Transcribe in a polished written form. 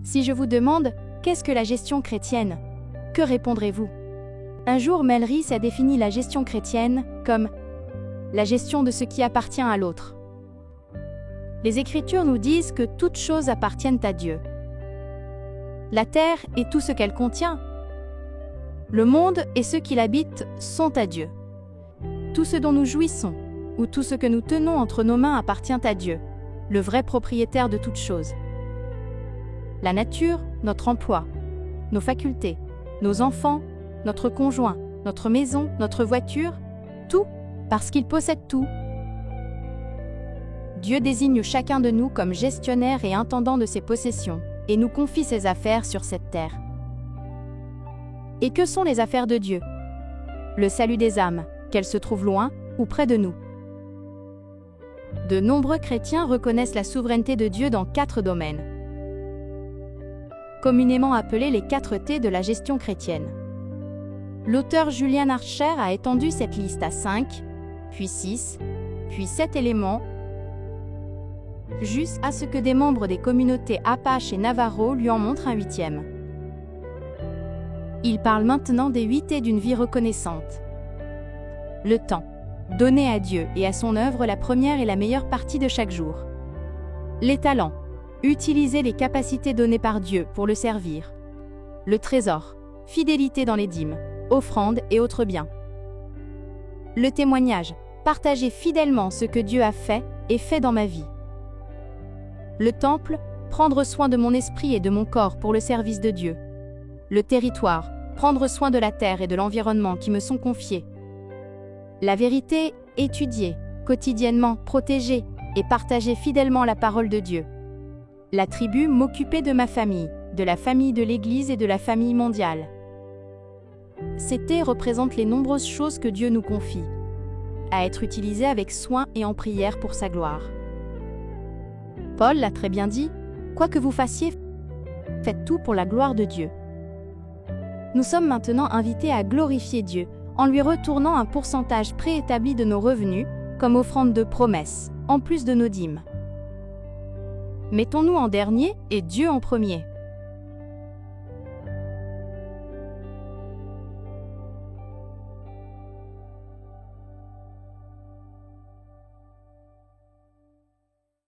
Si je vous demande « Qu'est-ce que la gestion chrétienne ?» que répondrez-vous? Un jour, Melrys a défini la gestion chrétienne comme la gestion de ce qui appartient à l'autre. Les Écritures nous disent que toutes choses appartiennent à Dieu. La terre et tout ce qu'elle contient, le monde et ceux qui l'habitent sont à Dieu. Tout ce dont nous jouissons ou tout ce que nous tenons entre nos mains appartient à Dieu, le vrai propriétaire de toutes choses. La nature, notre emploi, nos facultés, nos enfants, notre conjoint, notre maison, notre voiture, tout, parce qu'il possède tout. Dieu désigne chacun de nous comme gestionnaire et intendant de ses possessions, et nous confie ses affaires sur cette terre. Et que sont les affaires de Dieu? Le salut des âmes, qu'elles se trouvent loin ou près de nous. De nombreux chrétiens reconnaissent la souveraineté de Dieu dans 4 domaines, communément appelés les 4 T de la gestion chrétienne. L'auteur Julian Archer a étendu cette liste à 5, puis 6, puis 7 éléments, jusqu'à ce que des membres des communautés Apache et Navajo lui en montrent un 8e. Il parle maintenant des 8 T d'une vie reconnaissante. Le temps, donner à Dieu et à son œuvre la première et la meilleure partie de chaque jour. Les talents, utiliser les capacités données par Dieu pour le servir. Le trésor, fidélité dans les dîmes, offrandes et autres biens. Le témoignage, partager fidèlement ce que Dieu a fait et fait dans ma vie. Le temple, prendre soin de mon esprit et de mon corps pour le service de Dieu. Le territoire, prendre soin de la terre et de l'environnement qui me sont confiés. La vérité, étudier, quotidiennement protéger et partager fidèlement la parole de Dieu. La tribu, m'occuper de ma famille, de la famille de l'Église et de la famille mondiale. Ces T représentent les nombreuses choses que Dieu nous confie, à être utilisées avec soin et en prière pour sa gloire. Paul l'a très bien dit, quoi que vous fassiez, faites tout pour la gloire de Dieu. Nous sommes maintenant invités à glorifier Dieu en lui retournant un pourcentage préétabli de nos revenus comme offrande de promesse, en plus de nos dîmes. Mettons-nous en dernier et Dieu en premier.